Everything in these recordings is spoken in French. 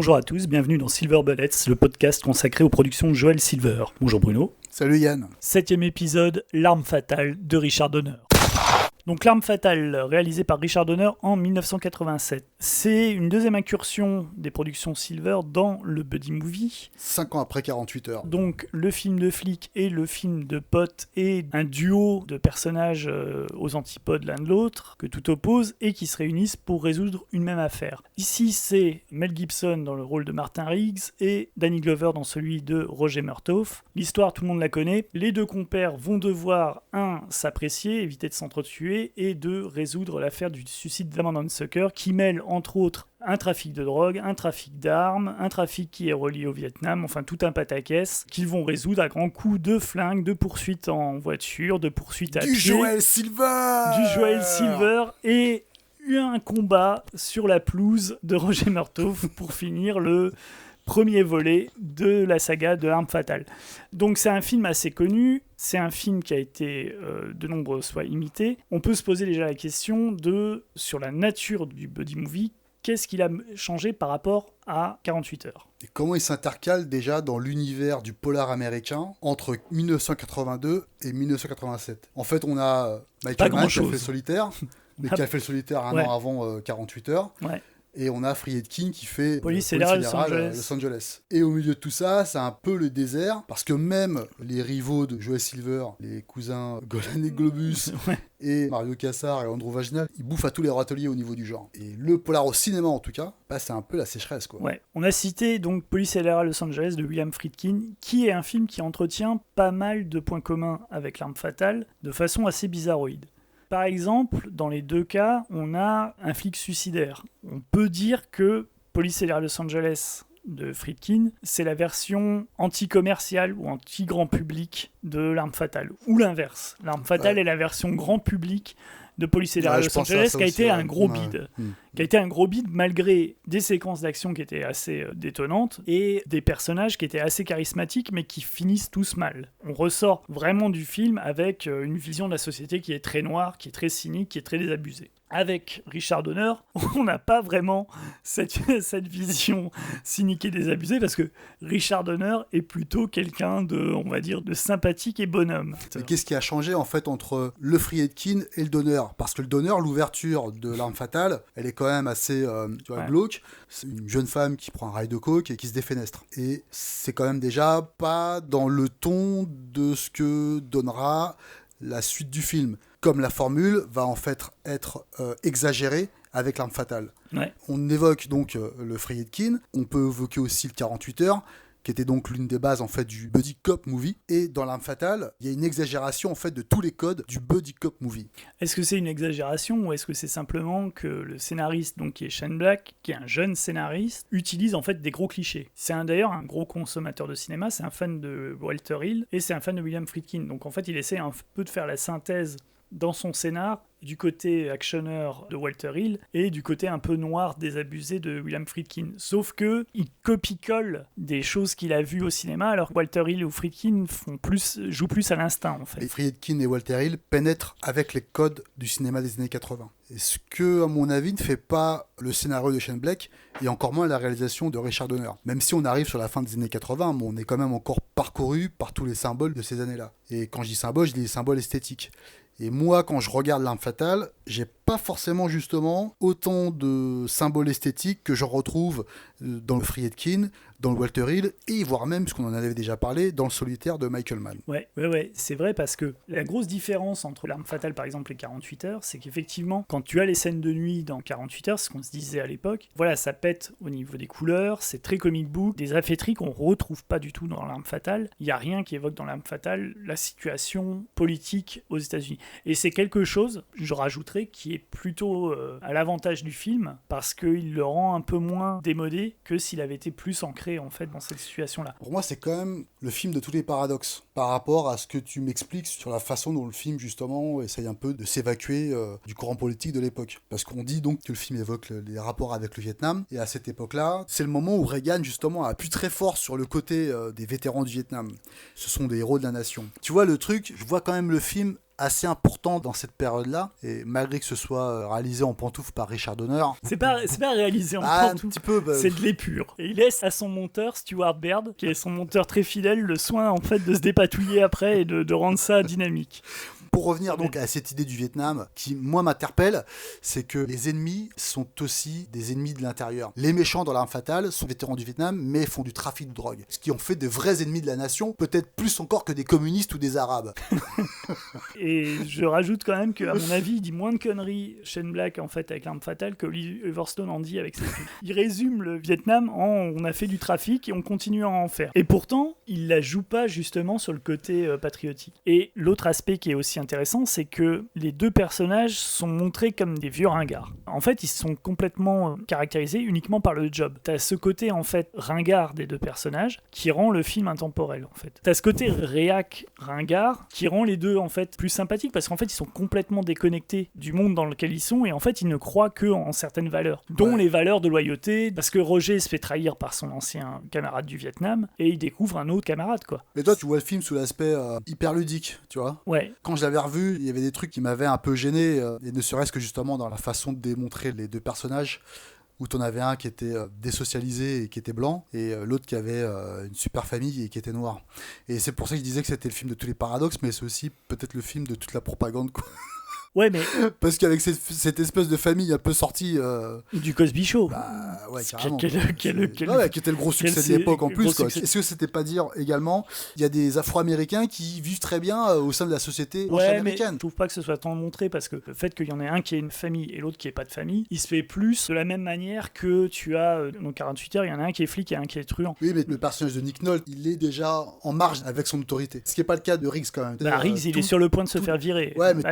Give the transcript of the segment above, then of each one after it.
Bonjour à tous, bienvenue dans Silver Bullets, le podcast consacré aux productions de Joel Silver. Bonjour Bruno. Salut Yann. 7e épisode, L'arme fatale de Richard Donner. Donc L'arme fatale, réalisée par Richard Donner en 1987. C'est une deuxième incursion des productions Silver dans le buddy movie. 5 ans après 48 heures. Donc le film de flic et le film de pote et un duo de personnages aux antipodes l'un de l'autre, que tout oppose, et qui se réunissent pour résoudre une même affaire. Ici c'est Mel Gibson dans le rôle de Martin Riggs et Danny Glover dans celui de Roger Murtaugh. L'histoire, tout le monde la connaît. Les deux compères vont devoir, s'apprécier, éviter de s'entretuer, et de résoudre l'affaire du suicide d'Amanda Hunsaker, qui mêle entre autres un trafic de drogue, un trafic d'armes, un trafic qui est relié au Vietnam, enfin tout un pataquès qu'ils vont résoudre à grands coups de flingues, de poursuites en voiture, de poursuites à pied. Du Joel Silver et un combat sur la pelouse de Roger Murtaugh pour finir le premier volet de la saga de L'Arme Fatale. Donc c'est un film assez connu, c'est un film qui a été de nombreuses fois imité. On peut se poser déjà la question sur la nature du buddy movie, qu'est-ce qu'il a changé par rapport à 48 heures ? Et comment il s'intercale déjà dans l'univers du polar américain entre 1982 et 1987 ? En fait, on a Michael Mann qui a fait Solitaire, mais qui a fait le Solitaire un an avant 48 heures. Ouais. Et on a Friedkin qui fait Police fédérale Los Angeles. Et au milieu de tout ça, c'est un peu le désert, parce que même les rivaux de Joel Silver, les cousins Golan et Globus, et Mario Kassar et Andrew Vaginal, ils bouffent à tous les râteliers au niveau du genre. Et le polar au cinéma, en tout cas, c'est un peu la sécheresse, quoi. Ouais. On a cité donc Police fédérale Los Angeles de William Friedkin, qui est un film qui entretient pas mal de points communs avec L'Arme Fatale, de façon assez bizarroïde. Par exemple, dans les deux cas, on a un flic suicidaire. On peut dire que Police fédérale Los Angeles de Friedkin, c'est la version anti-commerciale ou anti-grand public de L'Arme Fatale. Ou l'inverse. L'Arme Fatale est la version grand public de Police fédérale Los Angeles, qui a été un gros bide. Qui a été un gros bide malgré des séquences d'action qui étaient assez détonnantes et des personnages qui étaient assez charismatiques mais qui finissent tous mal. On ressort vraiment du film avec une vision de la société qui est très noire, qui est très cynique, qui est très désabusée. Avec Richard Donner, on n'a pas vraiment cette vision cynique et désabusée parce que Richard Donner est plutôt quelqu'un de, on va dire, de sympathique et bonhomme. Et qu'est-ce qui a changé en fait entre le Friedkin et le Donner ? Parce que le Donner, l'ouverture de L'Arme Fatale, elle est quand même assez glauque. C'est une jeune femme qui prend un rail de coke et qui se défenestre. Et c'est quand même déjà pas dans le ton de ce que donnera la suite du film. Comme la formule va en fait être exagérée avec L'Arme Fatale. Ouais. On évoque donc le Friedkin, on peut évoquer aussi le 48 heures, qui était donc l'une des bases en fait du buddy cop movie. Et dans L'Arme Fatale, il y a une exagération en fait de tous les codes du buddy cop movie. Est-ce que c'est une exagération ou est-ce que c'est simplement que le scénariste, donc qui est Shane Black, qui est un jeune scénariste, utilise en fait des gros clichés. C'est d'ailleurs un gros consommateur de cinéma, c'est un fan de Walter Hill et c'est un fan de William Friedkin. Donc en fait, il essaie un peu de faire la synthèse dans son scénar du côté actionneur de Walter Hill et du côté un peu noir, désabusé de William Friedkin. Sauf que il copie-colle des choses qu'il a vues au cinéma, alors que Walter Hill ou Friedkin jouent plus à l'instinct, en fait. Et Friedkin et Walter Hill pénètrent avec les codes du cinéma des années 80. Et ce que, à mon avis, ne fait pas le scénario de Shane Black, et encore moins la réalisation de Richard Donner. Même si on arrive sur la fin des années 80, on est quand même encore parcouru par tous les symboles de ces années-là. Et quand je dis symboles, je dis les symboles esthétiques. Et moi, quand je regarde L'Arme Fatale, j'ai pas forcément justement autant de symboles esthétiques que je retrouve dans le Friedkin, dans le Walter Hill, et voire même, ce qu'on en avait déjà parlé, dans le Solitaire de Michael Mann. Ouais, c'est vrai parce que la grosse différence entre L'Arme Fatale par exemple et 48 heures, c'est qu'effectivement, quand tu as les scènes de nuit dans 48 heures, ce qu'on se disait à l'époque, voilà, ça pète au niveau des couleurs, c'est très comic book, des affaîtries qu'on retrouve pas du tout dans L'Arme Fatale. Il y a rien qui évoque dans L'Arme Fatale la situation politique aux États-Unis. Et c'est quelque chose, je rajouterais, qui est plutôt à l'avantage du film, parce qu'il le rend un peu moins démodé que s'il avait été plus ancré en fait dans cette situation-là. Pour moi, c'est quand même le film de tous les paradoxes, par rapport à ce que tu m'expliques sur la façon dont le film, justement, essaye un peu de s'évacuer du courant politique de l'époque. Parce qu'on dit donc que le film évoque les rapports avec le Vietnam, et à cette époque-là, c'est le moment où Reagan, justement, appuie très fort sur le côté des vétérans du Vietnam. Ce sont des héros de la nation. Tu vois, le truc, je vois quand même le film assez important dans cette période-là, et malgré que ce soit réalisé en pantoufle par Richard Donner. C'est pas réalisé en un pantoufle, petit peu. c'est de l'épure. Et il laisse à son monteur, Stuart Baird, qui est son monteur très fidèle, le soin en fait de se dépatouiller après et de rendre ça dynamique. Pour revenir donc à cette idée du Vietnam, qui moi m'interpelle, c'est que les ennemis sont aussi des ennemis de l'intérieur. Les méchants dans L'Arme Fatale sont vétérans du Vietnam, mais font du trafic de drogue. Ce qui en fait des vrais ennemis de la nation, peut-être plus encore que des communistes ou des arabes. Et je rajoute quand même qu'à mon avis, il dit moins de conneries Shane Black en fait avec L'Arme Fatale que Oliver Stone en dit avec ses films. Il résume le Vietnam en on a fait du trafic et on continue à en faire. Et pourtant, il la joue pas justement sur le côté patriotique. Et l'autre aspect qui est aussi intéressant, c'est que les deux personnages sont montrés comme des vieux ringards. En fait, ils sont complètement caractérisés uniquement par le job. T'as ce côté en fait ringard des deux personnages qui rend le film intemporel en fait. T'as ce côté réac ringard qui rend les deux en fait plus sympathiques parce qu'en fait ils sont complètement déconnectés du monde dans lequel ils sont et en fait ils ne croient que en certaines valeurs, dont les valeurs de loyauté, parce que Roger se fait trahir par son ancien camarade du Vietnam et il découvre un autre camarade quoi. Mais toi tu vois le film sous l'aspect hyper ludique, tu vois. Ouais. Quand je l'avais revu, il y avait des trucs qui m'avaient un peu gêné, et ne serait-ce que justement dans la façon de démontrer les deux personnages, où t'en avais un qui était désocialisé et qui était blanc, et l'autre qui avait une super famille et qui était noir. Et c'est pour ça que je disais que c'était le film de tous les paradoxes, mais c'est aussi peut-être le film de toute la propagande, quoi. Ouais, mais... Parce qu'avec cette espèce de famille un peu sortie... Du Cosby Show. Bah, ouais, carrément. Qui était le gros succès de l'époque en plus, quoi. Est-ce que c'était pas dire également, il y a des Afro-Américains qui vivent très bien au sein de la société américaine. Mais je trouve pas que ce soit tant montré, parce que le fait qu'il y en ait un qui ait une famille et l'autre qui ait pas de famille, il se fait plus de la même manière que tu as dans 48 heures, il y en a un qui est flic et un qui est truand. Oui, mais le personnage de Nick Nolte, il est déjà en marge avec son autorité. Ce qui n'est pas le cas de Riggs quand même. Riggs, il est sur le point de se faire virer. Ouais, mais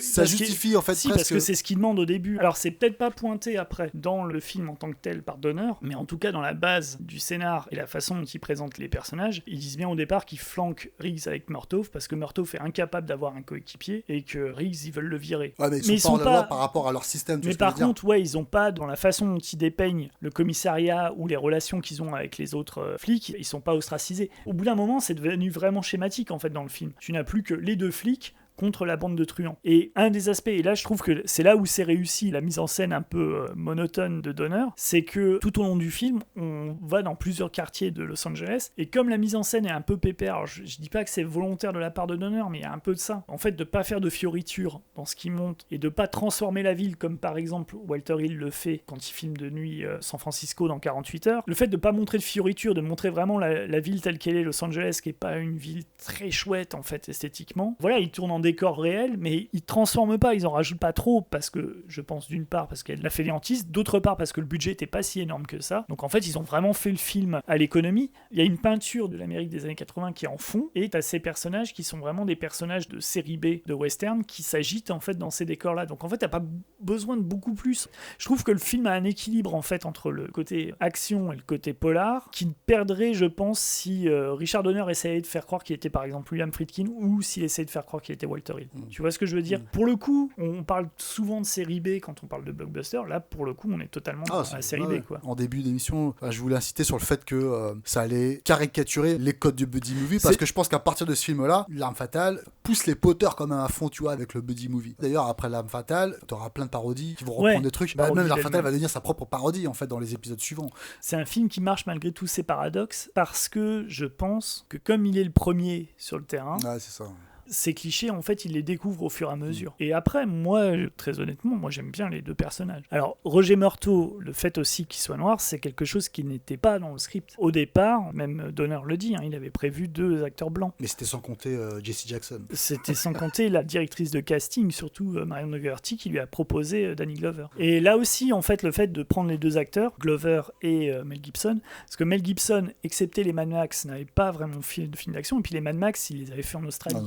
ça justifie en fait presque... parce que c'est ce qu'il demande au début. Alors c'est peut-être pas pointé après dans le film en tant que tel par Donner, mais en tout cas dans la base du scénar et la façon dont il présente les personnages, ils disent bien au départ qu'ils flanquent Riggs avec Murtaugh parce que Murtaugh est incapable d'avoir un coéquipier et que Riggs ils veulent le virer. Ouais, mais ils sont pas par rapport à leur système. Mais par contre, ouais, ils ont pas, dans la façon dont ils dépeignent le commissariat ou les relations qu'ils ont avec les autres flics, ils sont pas ostracisés. Au bout d'un moment, c'est devenu vraiment schématique en fait dans le film. Tu n'as plus que les deux flics contre la bande de truands. Et un des aspects, et là je trouve que c'est là où c'est réussi la mise en scène un peu monotone de Donner, c'est que tout au long du film, on va dans plusieurs quartiers de Los Angeles, et comme la mise en scène est un peu pépère, alors je dis pas que c'est volontaire de la part de Donner, mais il y a un peu de ça. En fait, de pas faire de fioritures dans ce qui monte, et de pas transformer la ville, comme par exemple Walter Hill le fait quand il filme de nuit San Francisco dans 48 heures, le fait de pas montrer de fioritures, de montrer vraiment la ville telle qu'elle est, Los Angeles, qui est pas une ville très chouette en fait esthétiquement. Voilà, il tourne en décor réel, mais ils transforment pas, ils en rajoutent pas trop, parce que je pense d'une part parce qu'elle l'a fait fainéantise, d'autre part parce que le budget était pas si énorme que ça. Donc en fait ils ont vraiment fait le film à l'économie. Il y a une peinture de l'Amérique des années 80 qui est en fond, et t'as ces personnages qui sont vraiment des personnages de série B de western qui s'agitent en fait dans ces décors là. Donc en fait t'as pas besoin de beaucoup plus. Je trouve que le film a un équilibre en fait entre le côté action et le côté polar qui perdrait, je pense, si Richard Donner essayait de faire croire qu'il était par exemple William Friedkin, ou s'il essayait de faire croire qu'il était Walter Hill. Tu vois ce que je veux dire? Pour le coup, on parle souvent de série B quand on parle de blockbuster. Là, pour le coup, on est totalement dans la série B, quoi. En début d'émission, je voulais insister sur le fait que ça allait caricaturer les codes du buddy movie, parce que je pense qu'à partir de ce film-là, L'Arme Fatale pousse les poteurs quand même à fond, tu vois, avec le buddy movie. D'ailleurs, après L'Arme Fatale, t'auras plein de parodies qui vont reprendre des trucs. Même L'Arme Fatale va devenir sa propre parodie, en fait, dans les épisodes suivants. C'est un film qui marche malgré tous ses paradoxes, parce que je pense que comme il est le premier sur le terrain, ouais, c'est ça. Ces clichés, en fait, il les découvre au fur et à mesure. Et après, moi, très honnêtement, moi j'aime bien les deux personnages. Alors, Roger Murtaugh, le fait aussi qu'il soit noir, c'est quelque chose qui n'était pas dans le script. Au départ, même Donner le dit, il avait prévu 2 acteurs blancs. Mais c'était sans compter Jesse Jackson. C'était sans compter la directrice de casting, surtout Marion Dougherty, qui lui a proposé Danny Glover. Et là aussi, en fait, le fait de prendre les 2 acteurs, Glover et Mel Gibson, parce que Mel Gibson, excepté les Mad Max, n'avait pas vraiment fait de film d'action, et puis les Mad Max, il les avait fait en Australie.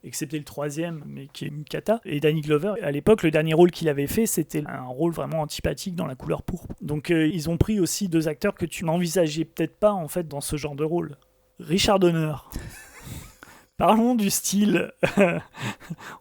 Excepté le 3e, mais qui est une cata. Et Danny Glover, à l'époque, le dernier rôle qu'il avait fait, c'était un rôle vraiment antipathique dans La couleur pourpre. Donc ils ont pris aussi 2 acteurs que tu n'envisageais peut-être pas en fait dans ce genre de rôle. Richard Donner. Parlons du style.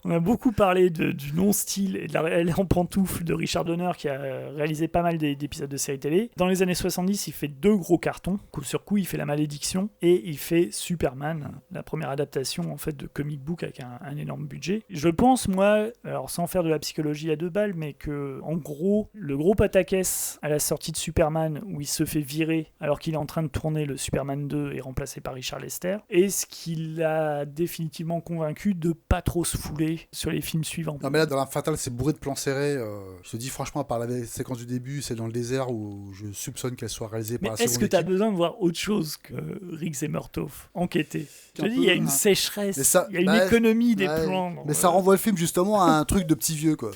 On a beaucoup parlé du non-style et de Elle est en pantoufle de Richard Donner qui a réalisé pas mal d'épisodes de séries télé. Dans les années 70, il fait 2 gros cartons. Coup sur coup, il fait La Malédiction et il fait Superman, la première adaptation en fait de comic book avec un énorme budget. Je pense, moi, alors sans faire de la psychologie à 2 balles, mais que en gros, le gros pataquès à la sortie de Superman où il se fait virer alors qu'il est en train de tourner le Superman 2 et remplacé par Richard Lester, est ce qu'il a définitivement convaincu de pas trop se fouler sur les films suivants. Non mais là dans L'Arme Fatale c'est bourré de plans serrés. Je te dis franchement, à part la séquence du début, c'est dans le désert où je soupçonne qu'elle soit réalisée par la seconde équipe. Mais est-ce que tu as besoin de voir autre chose que Riggs et Murtaugh enquêter? Je te dis, il y a une sécheresse, il y a une économie des plans. Mais ça renvoie le film justement à un truc de petit vieux quoi.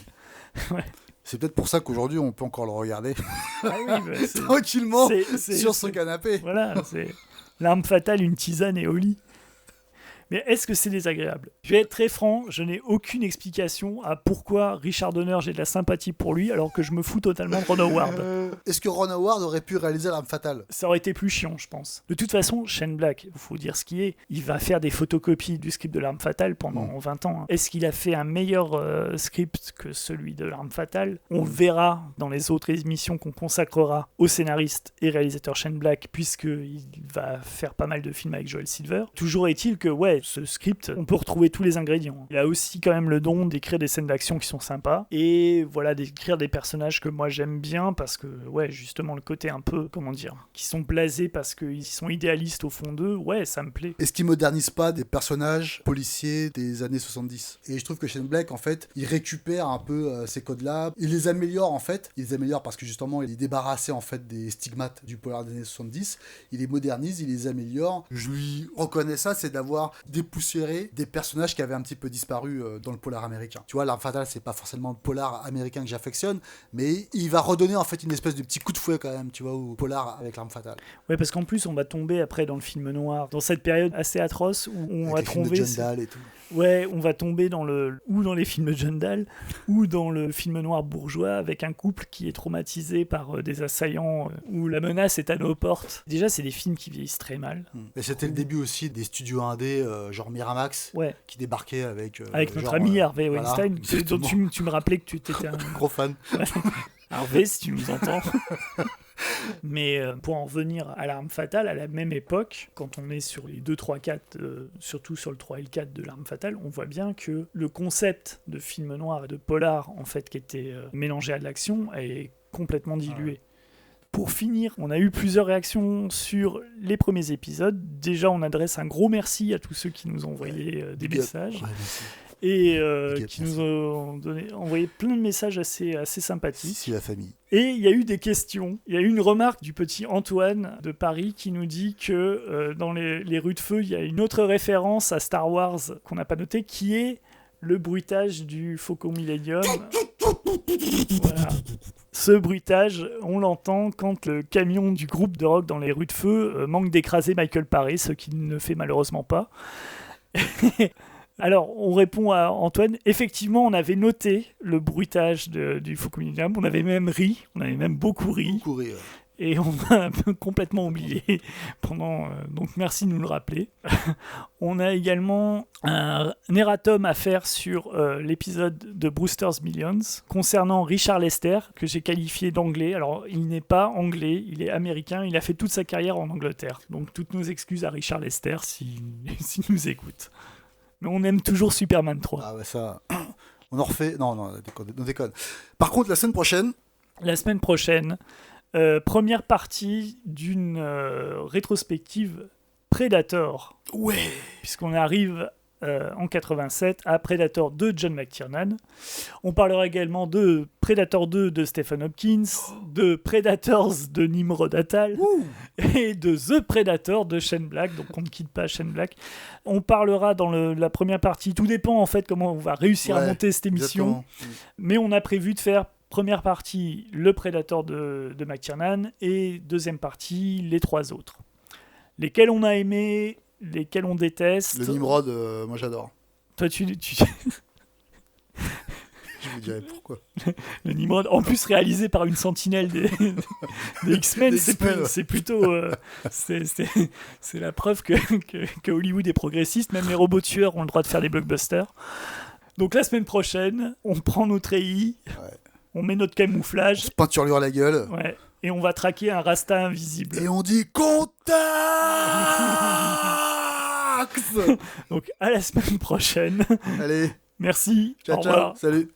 Ouais. C'est peut-être pour ça qu'aujourd'hui on peut encore le regarder c'est... tranquillement sur son canapé. Voilà, c'est L'Arme Fatale, une tisane et au lit. Mais est-ce que c'est désagréable? Je vais être très franc, je n'ai aucune explication à pourquoi Richard Donner, j'ai de la sympathie pour lui, alors que je me fous totalement de Ron Howard. Est-ce que Ron Howard aurait pu réaliser L'Arme Fatale? Ça aurait été plus chiant, je pense. De toute façon, Shane Black, il faut dire ce qui est, il va faire des photocopies du script de L'Arme Fatale pendant 20 ans. Est-ce qu'il a fait un meilleur script que celui de L'Arme Fatale? On le verra dans les autres émissions qu'on consacrera au scénariste et réalisateur Shane Black, puisqu'il va faire pas mal de films avec Joel Silver. Toujours est-il que, ce script, on peut retrouver tous les ingrédients. Il a aussi quand même le don d'écrire des scènes d'action qui sont sympas et voilà, d'écrire des personnages que moi j'aime bien parce que, justement, le côté un peu, qui sont blasés parce qu'ils sont idéalistes au fond d'eux, ça me plaît. Est-ce qu'il modernise pas des personnages policiers des années 70? Et je trouve que Shane Black, en fait, il récupère un peu ces codes-là, il les améliore en fait, parce que justement, il est débarrassé en fait des stigmates du polar des années 70, il les modernise, il les améliore. Je lui reconnais ça, c'est d'avoir dépoussiérer des personnages qui avaient un petit peu disparu dans le polar américain. Tu vois, L'Arme Fatale, c'est pas forcément le polar américain que j'affectionne, mais il va redonner en fait une espèce de petit coup de fouet quand même, tu vois, au polar avec L'Arme Fatale. Ouais, parce qu'en plus, on va tomber après dans le film noir, dans cette période assez atroce où on avec va tomber. John Dahl et tout. Ouais, on va tomber dans les films de John Dahl ou dans le film noir bourgeois avec un couple qui est traumatisé par des assaillants où la menace est à nos portes. Déjà, c'est des films qui vieillissent très mal. Et c'était le début aussi des studios indés, genre Miramax, qui débarquaient avec notre ami Harvey Weinstein, dont tu me rappelais que tu étais un gros fan. Harvey, si tu nous entends. Mais pour en revenir à L'Arme Fatale, à la même époque, quand on est sur les 2, 3, 4, surtout sur le 3 et le 4 de L'Arme Fatale, on voit bien que le concept de film noir et de polar, en fait, qui était mélangé à de l'action, est complètement dilué. Pour finir, on a eu plusieurs réactions sur les premiers épisodes. Déjà, on adresse un gros merci à tous ceux qui nous ont envoyé des messages. Et qui nous ont envoyé plein de messages assez sympathiques. Si la famille. Et il y a eu des questions. Il y a eu une remarque du petit Antoine de Paris qui nous dit que dans les rues de feu, il y a une autre référence à Star Wars qu'on n'a pas notée, qui est le bruitage du Faucon Millenium. Voilà. Ce bruitage, on l'entend quand le camion du groupe de rock dans les rues de feu manque d'écraser Michael Paré, ce qu'il ne fait malheureusement pas. Alors, on répond à Antoine. Effectivement, on avait noté le bruitage du Faucon Millenium. On avait même ri. On avait même beaucoup ri. Et on a un peu complètement oublié pendant. Donc, merci de nous le rappeler. On a également un erratum à faire sur l'épisode de Brewster's Millions concernant Richard Lester, que j'ai qualifié d'anglais. Alors, il n'est pas anglais, il est américain. Il a fait toute sa carrière en Angleterre. Donc, toutes nos excuses à Richard Lester s'il nous écoute. Mais on aime toujours Superman 3. Ah ouais, ça... On en refait... Non, on déconne. Par contre, la semaine prochaine, première partie d'une rétrospective Predator. Ouais. Puisqu'on arrive en 87 à Predator de John McTiernan. On parlera également de Predator 2 de Stephen Hopkins, de Predators de Nimrod Attal et de The Predator de Shane Black, donc on ne quitte pas Shane Black. On parlera dans la première partie, tout dépend en fait comment on va réussir à monter cette émission, mais on a prévu de faire première partie le Predator de McTiernan et deuxième partie les 3 autres. Lesquels on a aimé, lesquels on déteste. Le Nimrod, moi j'adore. Toi, Je vous vous direz pourquoi. Le Nimrod, en plus réalisé par une sentinelle des X-Men, c'est plutôt... c'est la preuve que Hollywood est progressiste. Même les robots tueurs ont le droit de faire des blockbusters. Donc la semaine prochaine, on prend nos treillis, on met notre camouflage. On se peinturlure la gueule. Ouais, et on va traquer un Rasta invisible. Et on dit contact. Donc à la semaine prochaine. Allez. Merci. Ciao, au revoir. Salut.